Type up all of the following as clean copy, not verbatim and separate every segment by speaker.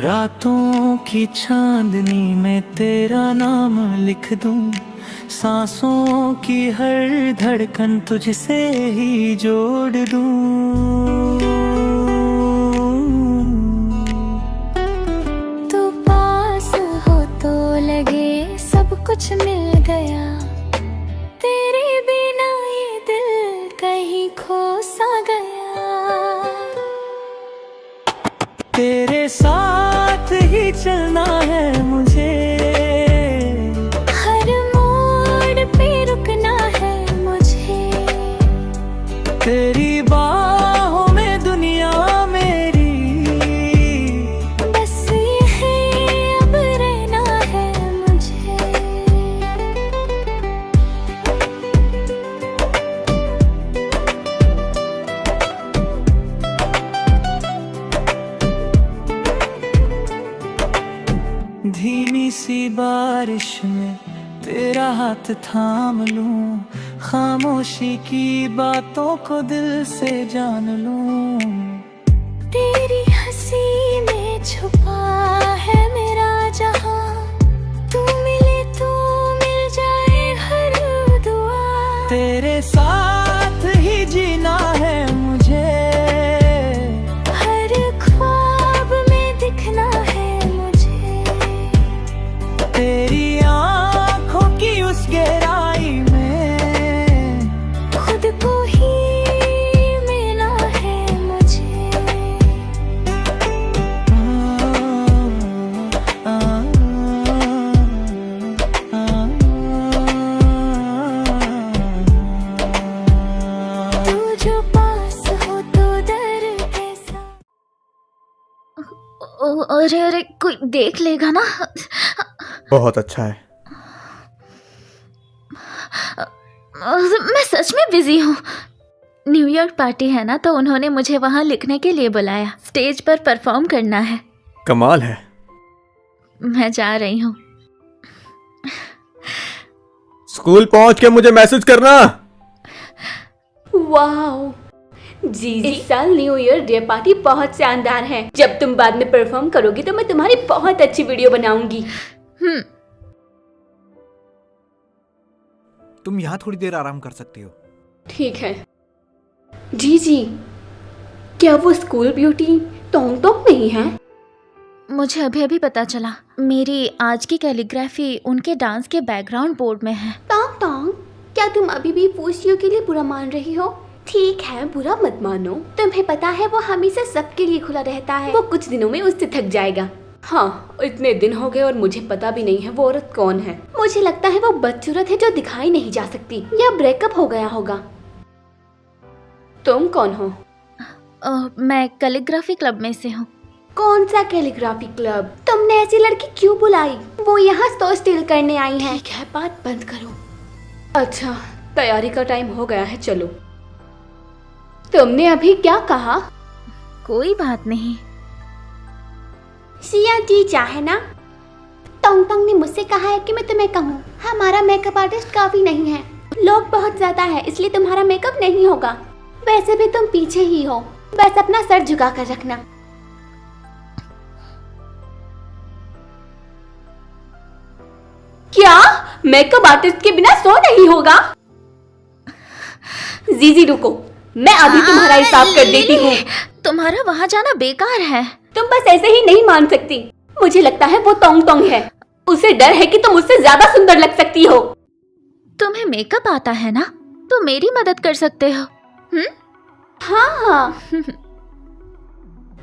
Speaker 1: रातों की चांदनी में तेरा नाम लिख दूं, सांसों की हर धड़कन तुझसे ही जोड़ दूं।
Speaker 2: तू पास हो तो लगे सब कुछ मिल गया, तेरे बिना ये दिल कहीं खो सा गया।
Speaker 1: तेरे साथ ही चलना है मुझे,
Speaker 2: हर मोड़ पे रुकना है मुझे।
Speaker 1: तेरी बाहों में दुनिया मेरी,
Speaker 2: बस यही अब रहना है मुझे।
Speaker 1: धीमी सी बारिश में तेरा हाथ थाम लूं, खामोशी की बातों को दिल से जान लूं।
Speaker 2: तेरी हंसी में छुपा है मेरा जहां, तू मिले तो मिल जाए हर दुआ।
Speaker 1: तेरे साथ ही जीना है मुझे,
Speaker 2: हर ख्वाब में दिखना है मुझे।
Speaker 1: तेरी आँखों की उस गहराई में
Speaker 2: खुद को ही मिलना है मुझे। तू जो पास हो तो डर कैसा। अरे अरे कोई देख लेगा ना।
Speaker 3: बहुत अच्छा है।
Speaker 2: मैं सच में बिजी हूँ। न्यू ईयर पार्टी है ना, तो उन्होंने मुझे वहाँ लिखने के लिए बुलाया। स्टेज पर परफॉर्म करना है।
Speaker 3: कमाल है।
Speaker 2: मैं जा रही हूँ।
Speaker 3: स्कूल पहुंच के मुझे मैसेज करना।
Speaker 4: वाओ जी, इस साल न्यू ईयर डे पार्टी बहुत शानदार है। जब तुम बाद में परफॉर्म करोगी तो मैं तुम्हारी बहुत अच्छी वीडियो बनाऊंगी।
Speaker 5: तुम यहाँ थोड़ी देर आराम कर सकती हो।
Speaker 4: ठीक है। जी जी, क्या वो स्कूल ब्यूटी टोंग टोंग नहीं है?
Speaker 2: मुझे अभी अभी पता चला। मेरी आज की कैलीग्राफी उनके डांस के बैकग्राउंड बोर्ड में है।
Speaker 4: टोंग टोंग, क्या तुम अभी भी फूसियों के लिए बुरा मान रही हो? ठीक है, बुरा मत मानो। तुम्हें पता है वो हमेशा सबके लिए खुला रहता है। वो कुछ दिनों में उससे थक जाएगा। हाँ, इतने दिन हो गए और मुझे पता भी नहीं है वो औरत कौन है। मुझे लगता है वो बदसूरत है जो दिखाई नहीं जा सकती, या ब्रेकअप हो गया होगा। तुम कौन हो?
Speaker 2: मैं कैलीग्राफी क्लब में से हूँ।
Speaker 4: कौन सा कैलीग्राफी क्लब? तुमने ऐसी लड़की क्यों बुलाई? वो यहाँ तो स्टील करने आई है। ठीक है, बात बंद करो। अच्छा, तैयारी का टाइम हो गया है, चलो। तुमने अभी क्या कहा?
Speaker 2: कोई बात नहीं।
Speaker 4: सिया जी चाहे ना। टोंग टोंग ने मुझसे कहा है कि मैं तुम्हें कहूँ, हमारा मेकअप आर्टिस्ट काफी नहीं है, लोग बहुत ज्यादा है, इसलिए तुम्हारा मेकअप नहीं होगा। वैसे भी तुम पीछे ही हो, बस अपना सर झुका कर रखना। क्या मेकअप आर्टिस्ट के बिना शो नहीं होगा? जीजी रुको, मैं अभी तुम्हारा हिसाब कर देती हूँ।
Speaker 2: तुम्हारा वहाँ जाना बेकार है।
Speaker 4: तुम बस ऐसे ही नहीं मान सकती। मुझे लगता है वो टोंग टोंग है। उसे डर है कि तुम उससे ज्यादा सुंदर लग सकती हो।
Speaker 2: तुम्हें मेकअप आता है ना, तो मेरी मदद कर सकते हो।
Speaker 4: हाँ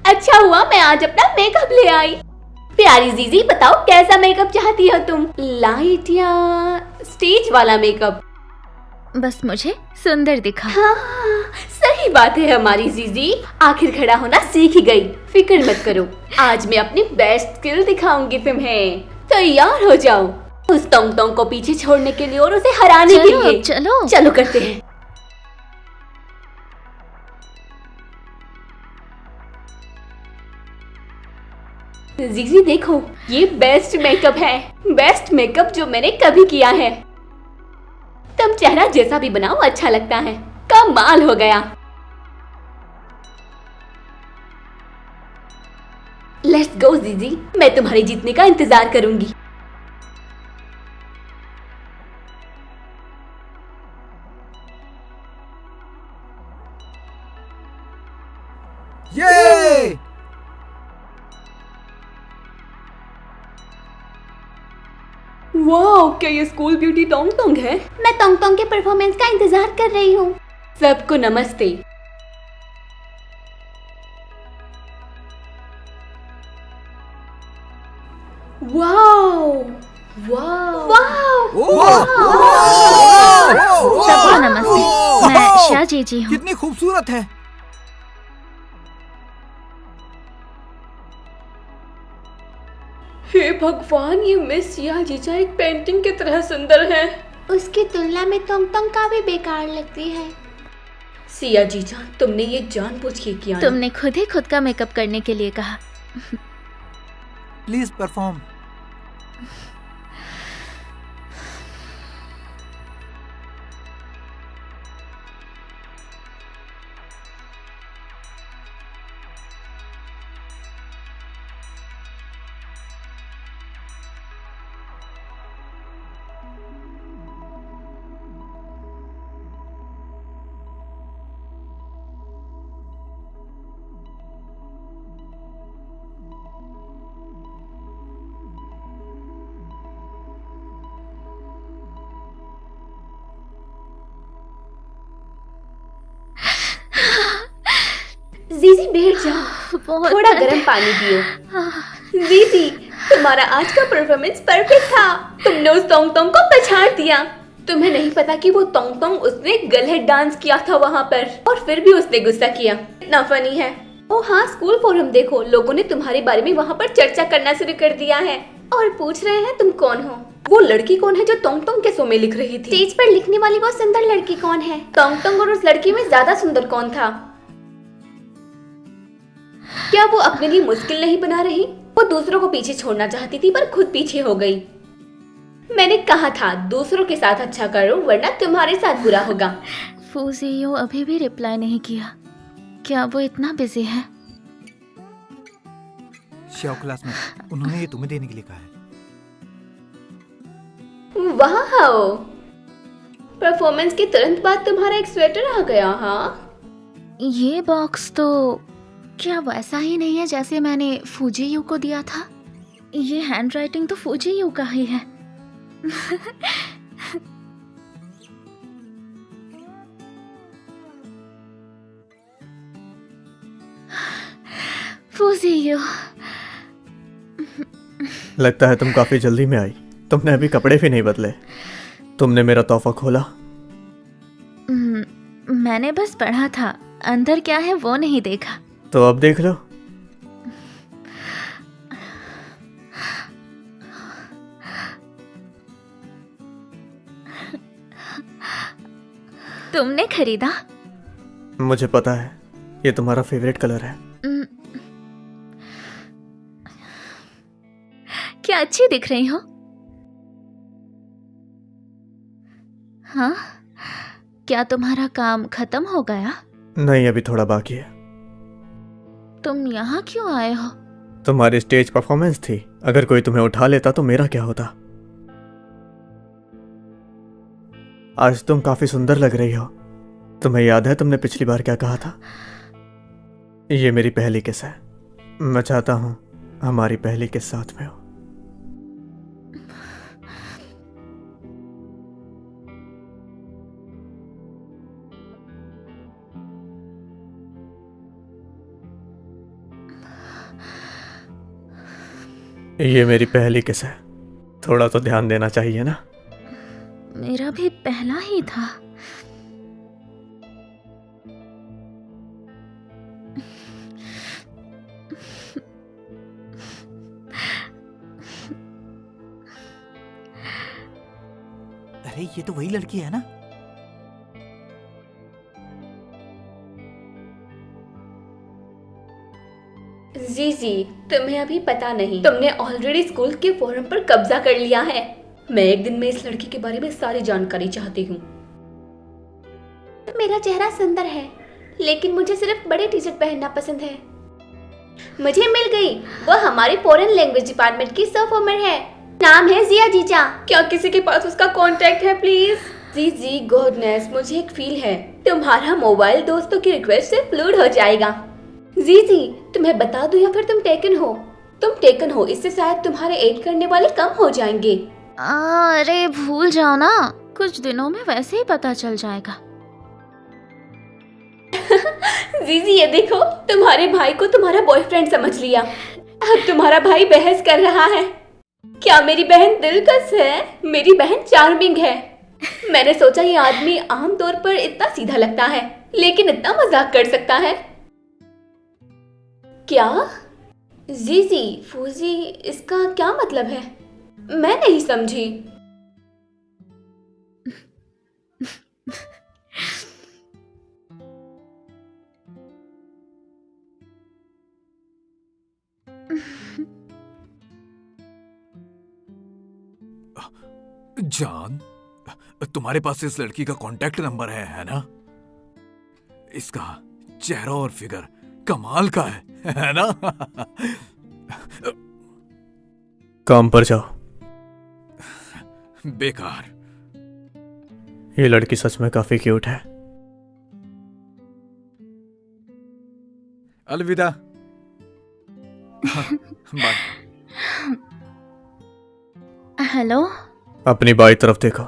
Speaker 4: अच्छा हुआ मैं आज अपना मेकअप ले आई। प्यारी जीजी बताओ, कैसा मेकअप चाहती हो तुम? लाइट या स्टेज वाला मेकअप?
Speaker 2: बस मुझे सुंदर दिखा।
Speaker 4: हाँ, सही बात है हमारी जीजी। आखिर खड़ा होना सीख ही गई। फिक्र मत करो, आज मैं अपनी बेस्ट स्किल दिखाऊंगी तुम्हें। तैयार हो जाओ उस टोंग टोंग को पीछे छोड़ने के लिए और उसे हराने के लिए।
Speaker 2: चलो
Speaker 4: चलो करते हैं। जीजी देखो, ये बेस्ट मेकअप है, बेस्ट मेकअप जो मैंने कभी किया है। तुम चेहरा जैसा भी बनाओ अच्छा लगता है। कमाल हो गया। लेट्स गो जीजी, मैं तुम्हारे जीतने का इंतजार करूंगी।
Speaker 5: ये
Speaker 4: वाह, क्या ये स्कूल ब्यूटी टोंग टोंग है? मैं टोंग टोंग के परफॉर्मेंस का इंतजार कर रही हूँ। सबको नमस्ते। वाओ वाओ वाओ,
Speaker 2: सबको नमस्ते, मैं श्या जीजी हूँ।
Speaker 5: कितनी खूबसूरत है।
Speaker 4: हे भगवान, ये मिस सिया जीजा एक पेंटिंग की तरह सुंदर है। उसकी तुलना में टोंग टोंग काफी बेकार लगती है। सिया जीजा, तुमने ये जानबूझ के किया ना?
Speaker 2: तुमने खुद ही खुद का मेकअप करने के लिए कहा।
Speaker 5: Please perform.
Speaker 4: जीजी बैठ जाओ,
Speaker 2: बहुत
Speaker 4: थोड़ा गर्म पानी पियो। जीजी, तुम्हारा आज का परफॉर्मेंस परफेक्ट था। तुमने उस टोंग टोंग को पछाड़ दिया। तुम्हें नहीं पता कि वो टोंग टोंग उसने गलत डांस किया था वहाँ पर, और फिर भी उसने गुस्सा किया। इतना फनी है। ओ हाँ, स्कूल फोरम देखो, लोगों ने तुम्हारे बारे में वहाँ पर चर्चा करना शुरू कर दिया है और पूछ रहे हैं तुम कौन हो। वो लड़की कौन है जो टोंग टोंग के शो में लिख रही थी? स्टेज पर लिखने वाली वो सुंदर लड़की कौन है? टोंग टोंग और उस लड़की में ज्यादा सुंदर कौन था? क्या वो अपने लिए मुश्किल नहीं बना रही? वो दूसरों को पीछे छोड़ना चाहती थी पर खुद पीछे हो गई। मैंने कहा था दूसरों के साथ अच्छा करो वरना तुम्हारे साथ बुरा होगा।
Speaker 2: फूजियो अभी भी रिप्लाई नहीं किया। क्या वो इतना बिजी है?
Speaker 5: श्याओ क्लास में उन्होंने ये तुम्हें देने के लिए कहा है।
Speaker 4: वाह, परफॉर्मेंस के तुरंत बाद तुम्हारा एक स्वेटर आ गया। हाँ,
Speaker 2: ये बॉक्स तो क्या वैसा ही नहीं है जैसे मैंने फूजियू को दिया था? ये हैंडराइटिंग तो फूजियू का ही है। फूजियू,
Speaker 3: लगता है तुम काफी जल्दी में आई। तुमने अभी कपड़े भी नहीं बदले। तुमने मेरा तोहफा खोला?
Speaker 2: मैंने बस पढ़ा था, अंदर क्या है वो नहीं देखा।
Speaker 3: तो अब देख लो।
Speaker 2: तुमने खरीदा?
Speaker 3: मुझे पता है ये तुम्हारा फेवरेट कलर है।
Speaker 2: क्या अच्छी दिख रही हो? हाँ, क्या तुम्हारा काम खत्म हो गया?
Speaker 3: नहीं, अभी थोड़ा बाकी है।
Speaker 2: तुम यहाँ क्यों आए हो?
Speaker 3: तुम्हारी स्टेज परफॉर्मेंस थी। अगर कोई तुम्हें उठा लेता तो मेरा क्या होता। आज तुम काफी सुंदर लग रही हो। तुम्हें याद है तुमने पिछली बार क्या कहा था? ये मेरी पहली किस है। मैं चाहता हूं हमारी पहली किस साथ में हो। ये मेरी पहली किस है। थोड़ा तो ध्यान देना चाहिए ना।
Speaker 2: मेरा भी पहला ही था।
Speaker 5: अरे ये तो वही लड़की है ना?
Speaker 4: जी, तुम्हें अभी पता नहीं, तुमने ऑलरेडी स्कूल के फोरम पर कब्जा कर लिया है। मैं एक दिन में इस लड़की के बारे में सारी जानकारी चाहती हूँ। मेरा चेहरा सुंदर है, लेकिन मुझे सिर्फ बड़े टी शर्ट पहनना पसंद है। मुझे मिल गई। वो हमारे फॉरेन लैंग्वेज डिपार्टमेंट की परफॉर्मर है। नाम है जिया जीजा। क्या किसी के पास उसका कांटेक्ट है प्लीज? जी गॉडनेस, मुझे एक फील है तुम्हारा मोबाइल दोस्तों की रिक्वेस्ट से फ्लूड हो जाएगा। जी तुम्हें बता दूं या फिर तुम टेकन हो? तुम टेकन हो, इससे शायद तुम्हारे एड करने वाले कम हो जाएंगे।
Speaker 2: अरे भूल जाओ ना, कुछ दिनों में वैसे ही पता चल जाएगा।
Speaker 4: जी ये देखो, तुम्हारे भाई को तुम्हारा बॉयफ्रेंड समझ लिया। अब तुम्हारा भाई बहस कर रहा है। क्या मेरी बहन दिलकश है? मेरी बहन चार्मिंग है। मैंने सोचा ये आदमी आमतौर पर इतना सीधा लगता है, लेकिन इतना मजाक कर सकता है। क्या? जी फूजी, इसका क्या मतलब है? मैं नहीं समझी।
Speaker 6: जान, तुम्हारे पास इस लड़की का कांटेक्ट नंबर है ना? इसका चेहरा और फिगर कमाल का है ना?
Speaker 3: काम पर जाओ।
Speaker 6: बेकार।
Speaker 3: ये लड़की सच में काफी क्यूट है।
Speaker 6: अलविदा। बाय।
Speaker 2: हेलो।
Speaker 3: अपनी बाई तरफ देखो।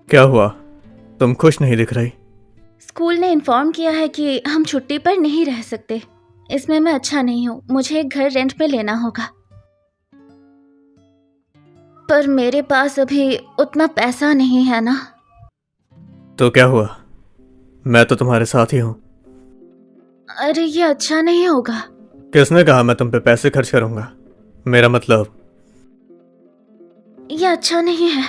Speaker 3: क्या हुआ? तुम खुश नहीं दिख रही।
Speaker 2: स्कूल ने इन्फॉर्म किया है कि हम छुट्टी पर नहीं रह सकते। इसमें मैं अच्छा नहीं हूँ, मुझे एक घर रेंट पे लेना होगा। पर मेरे पास अभी उतना पैसा नहीं है ना।
Speaker 3: तो क्या हुआ? मैं तो तुम्हारे साथ ही हूं।
Speaker 2: अरे ये अच्छा नहीं होगा।
Speaker 3: किसने कहा मैं तुम पे पैसे खर्च करूंगा? मेरा मतलब
Speaker 2: ये अच्छा नहीं है।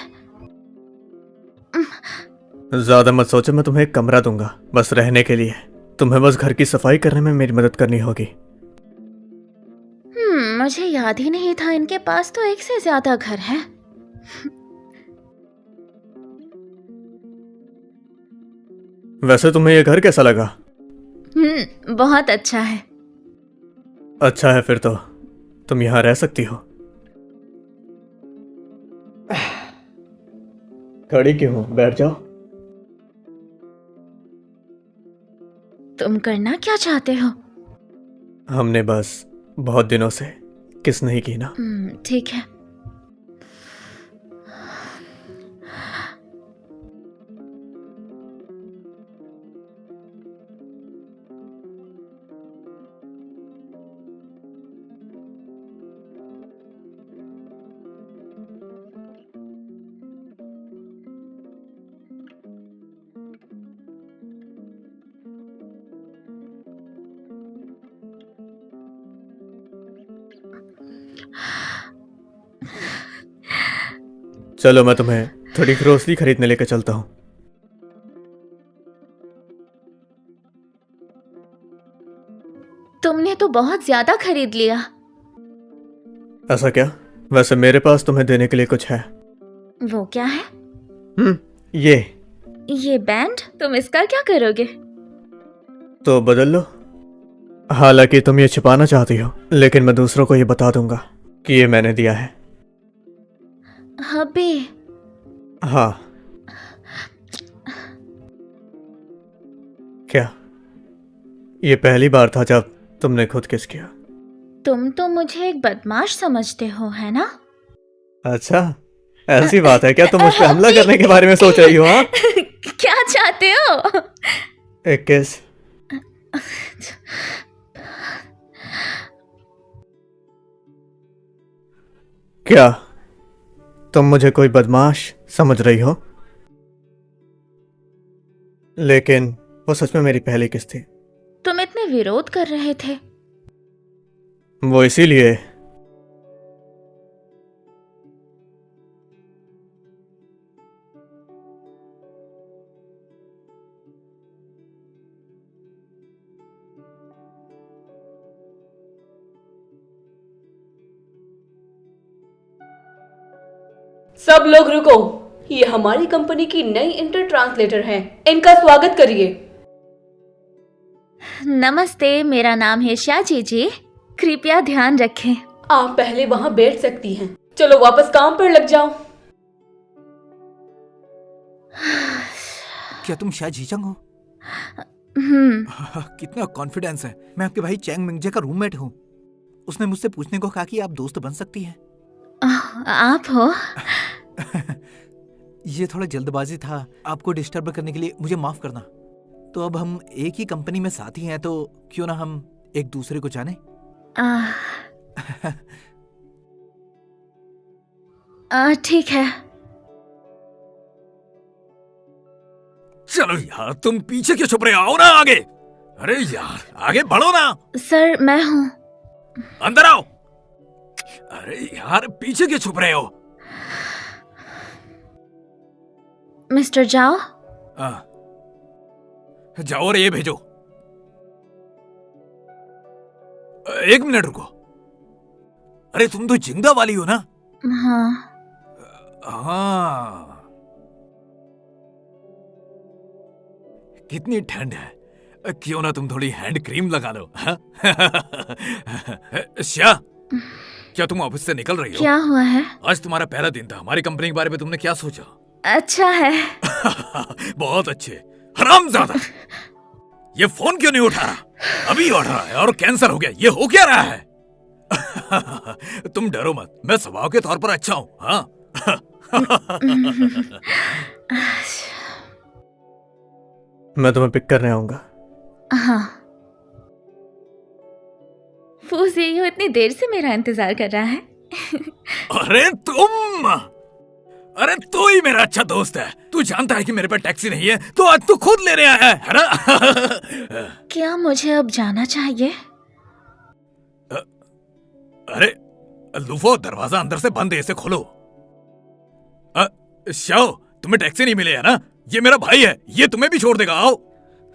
Speaker 3: ज्यादा मत सोचो, मैं तुम्हें एक कमरा दूंगा बस रहने के लिए। तुम्हें बस घर की सफाई करने में मेरी मदद करनी होगी।
Speaker 2: मुझे याद ही नहीं था, इनके पास तो एक से ज्यादा घर है।
Speaker 3: वैसे तुम्हें यह घर कैसा लगा?
Speaker 2: बहुत अच्छा है।
Speaker 3: अच्छा है फिर तो तुम यहां रह सकती हो। खड़ी क्यों हो? बैठ जाओ।
Speaker 2: तुम करना क्या चाहते हो?
Speaker 3: हमने बस बहुत दिनों से किस नहीं की ना।
Speaker 2: ठीक है।
Speaker 3: चलो मैं तुम्हें थोड़ी ग्रोसरी खरीदने लेकर चलता हूं।
Speaker 2: तुमने तो बहुत ज्यादा खरीद लिया।
Speaker 3: ऐसा क्या? वैसे मेरे पास तुम्हें देने के लिए कुछ है।
Speaker 2: वो क्या है?
Speaker 3: ये
Speaker 2: बैंड? तुम इसका क्या करोगे?
Speaker 3: तो बदल लो। हालांकि तुम ये छिपाना चाहती हो, लेकिन मैं दूसरों को ये बता दूंगा कि ये मैंने दिया है।
Speaker 2: अबे।
Speaker 3: हाँ। क्या ये पहली बार था जब तुमने खुद किस किया?
Speaker 2: तुम तो मुझे एक बदमाश समझते हो, है ना?
Speaker 3: अच्छा, ऐसी बात है क्या? तुम मुझ पे हमला करने के बारे में सोच रही हो? हाँ,
Speaker 2: क्या चाहते हो?
Speaker 3: एक किस। क्या तुम मुझे कोई बदमाश समझ रही हो? लेकिन वो सच में मेरी पहली किस थी।
Speaker 2: तुम इतने विरोध कर रहे थे।
Speaker 3: वो इसीलिए
Speaker 4: सब लोग रुको। ये हमारी कंपनी की नई इंटर ट्रांसलेटर हैं। इनका स्वागत करिए।
Speaker 2: नमस्ते, मेरा नाम है शाची जी। कृपया ध्यान रखें।
Speaker 4: आप पहले वहाँ बैठ सकती हैं। चलो वापस काम पर लग जाओ।
Speaker 5: क्या तुम शाह जीचंग हो? कितना कॉन्फिडेंस है। मैं आपके भाई चैंग मिंगजे का रूममेट हूँ। उसने मुझसे पूछने को कहा कि आप दोस्त बन सकती हैं।
Speaker 2: आप हो?
Speaker 5: ये थोड़ा जल्दबाजी था, आपको डिस्टर्ब करने के लिए मुझे माफ करना। तो अब हम एक ही कंपनी में साथी हैं, तो क्यों ना हम एक दूसरे को जाने?
Speaker 2: ठीक है।
Speaker 6: चलो यार, तुम पीछे क्यों छुप रहे हो? आओ ना आगे। अरे यार, आगे बढ़ो ना।
Speaker 2: सर, मैं हूँ।
Speaker 6: अंदर आओ। अरे यार, पीछे क्यों छुप रहे हो?
Speaker 2: मिस्टर जाओ।
Speaker 6: जाओ और ये भेजो। एक मिनट रुको। अरे तुम तो जिंदा वाली हो ना?
Speaker 2: हाँ।
Speaker 6: हाँ। कितनी ठंड है, क्यों ना तुम थोड़ी हैंड क्रीम लगा लो। श्या, क्या तुम ऑफिस से निकल रही हो?
Speaker 2: क्या हुआ है?
Speaker 6: आज तुम्हारा पहला दिन था। हमारी कंपनी के बारे में तुमने क्या सोचा?
Speaker 2: अच्छा है।
Speaker 6: बहुत अच्छे। हरामजादा, ये फोन क्यों नहीं उठा रहा? अभी उठ रहा है और कैंसर हो गया। ये हो क्या रहा है? तुम डरो मत, मैं स्वभाव के तौर पर अच्छा हूं। हाँ।
Speaker 3: मैं तुम्हें पिक करने आऊंगा।
Speaker 2: हाँ। फूस यही हो, इतनी देर से मेरा इंतजार कर रहा है।
Speaker 6: अरे तुम, अरे तू ही मेरा अच्छा दोस्त है। तू जानता है कि मेरे पास टैक्सी नहीं है, तो आज तू खुद लेने आया है ना?
Speaker 2: क्या मुझे अब जाना चाहिए?
Speaker 6: अरे लूफो, दरवाजा अंदर से बंद है, इसे खोलो। शाओ, तुम्हें टैक्सी नहीं मिली है ना? ये मेरा भाई है, ये तुम्हें भी छोड़ देगा। आओ।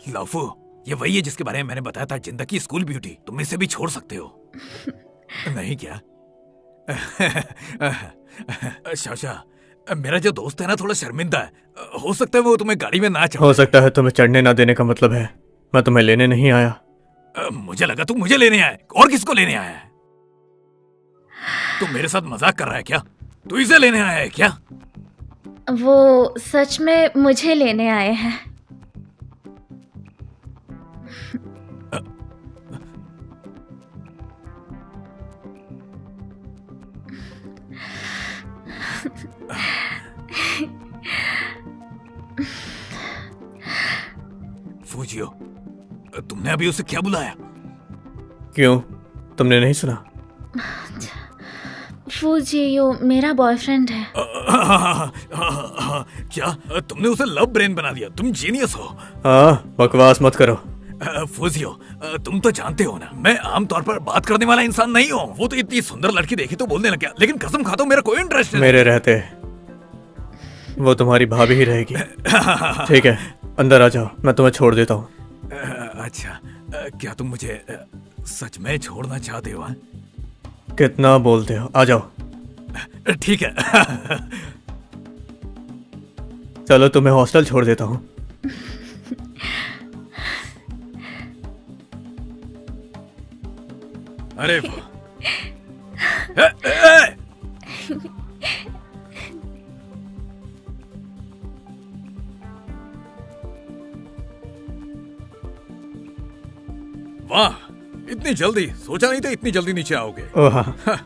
Speaker 6: लूफो, ये वही है जिसके बारे में मैंने बताया था, जिंदगी स्कूल ब्यूटी। तुम इसे भी छोड़ सकते हो। नहीं क्या? शाशा, मेरा जो दोस्त है ना, थोड़ा शर्मिंदा है। हो सकता है वो तुम्हें गाड़ी में ना चढ़े।
Speaker 3: हो सकता है तुम्हें चढ़ने ना देने का मतलब है मैं तुम्हें लेने नहीं आया।
Speaker 6: मुझे लगा तू मुझे लेने आया। और किसको लेने आया है? तू मेरे साथ मजाक कर रहा है क्या? तू इसे लेने आया है क्या?
Speaker 2: वो सच में मुझे लेने आए हैं।
Speaker 6: फूजियो, तुमने अभी उसे क्या बुलाया?
Speaker 3: क्यों, तुमने नहीं सुना?
Speaker 2: फूजियो मेरा बॉयफ्रेंड है।
Speaker 6: क्या तुमने उसे लव ब्रेन बना दिया? तुम जीनियस हो।
Speaker 3: हाँ, बकवास मत करो।
Speaker 6: फूजियो, तुम तो जानते हो ना, मैं आमतौर पर बात करने वाला इंसान नहीं हूँ। वो तो इतनी सुंदर लड़की देखी तो बोलने लग गया, लेकिन कसम खाता हूँ मेरा कोई इंटरेस्ट नहीं।
Speaker 3: मेरे रहते वो तुम्हारी भाभी ही रहेगी। ठीक है, अंदर आ जाओ, मैं तुम्हें छोड़ देता हूँ।
Speaker 6: अच्छा, क्या तुम मुझे सच में छोड़ना चाहते हो?
Speaker 3: कितना बोलते हो, आ जाओ।
Speaker 6: ठीक है।
Speaker 3: चलो, तुम्हें हॉस्टल छोड़ देता हूँ।
Speaker 6: अरे ए, ए! वाह, इतनी जल्दी! सोचा नहीं था इतनी जल्दी नीचे आओगे।
Speaker 3: ओह हाँ।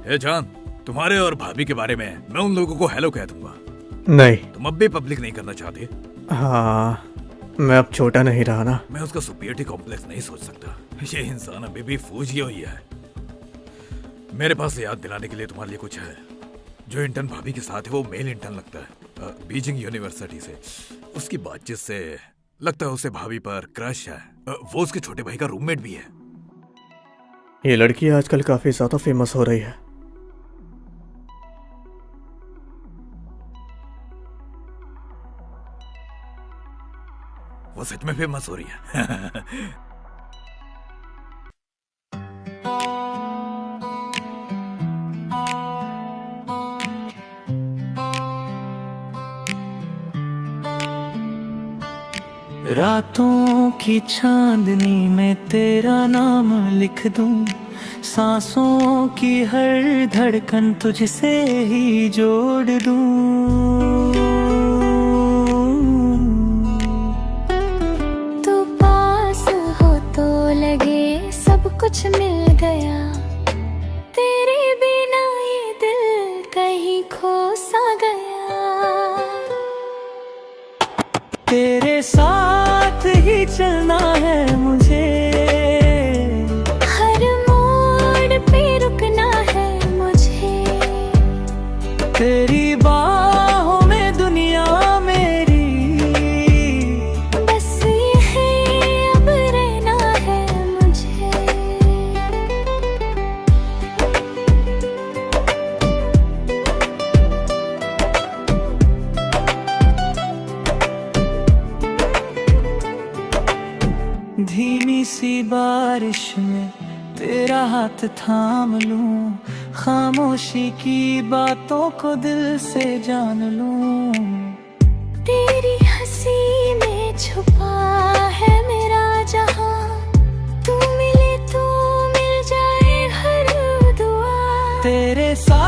Speaker 6: ए जान, तुम्हारे और भाभी के बारे में मैं उन लोगों को हेलो कह दूंगा।
Speaker 3: नहीं।
Speaker 6: तुम अब भी पब्लिक नहीं करना चाहते?
Speaker 3: हाँ, मैं अब छोटा नहीं रहा ना।
Speaker 6: मैं उसका सुपीरियरिटी कॉम्प्लेक्स नहीं सोच सकता। ये इंसान अभी भी फूजियो ही है। मेरे पास याद दिलाने के लिए तुम्हारे लिए कुछ है। जो इंटर्न भाभी के साथ है वो मेल इंटर्न लगता है, बीजिंग यूनिवर्सिटी से। उसकी बातचीत से लगता है उसे भाभी पर क्रश है। वो उसके छोटे भाई का रूममेट भी है।
Speaker 3: ये लड़की आजकल काफी ज्यादा फेमस हो रही है।
Speaker 6: वो सच में फेमस हो रही है।
Speaker 1: रातों की चांदनी में तेरा नाम लिख दूं, सांसों की हर धड़कन तुझसे ही जोड़ दूं।
Speaker 2: तू पास हो तो लगे सब कुछ मिल गया, तेरे बिना ये दिल कहीं खो सा गया।
Speaker 1: तेरे साथ ही चलना है मुझे,
Speaker 2: हर मोड़ पे रुकना है मुझे,
Speaker 1: तेरी बाहों में दुनिया मेरी,
Speaker 2: बस यही अब रहना है मुझे।
Speaker 1: धीमी सी बारिश में तेरा हाथ थाम लूं, खामोशी की बातों को दिल से जान लूं।
Speaker 2: तेरी हंसी में छुपा है मेरा जहां, तू मिले तो मिल जाए हर दुआ।
Speaker 1: तेरे साथ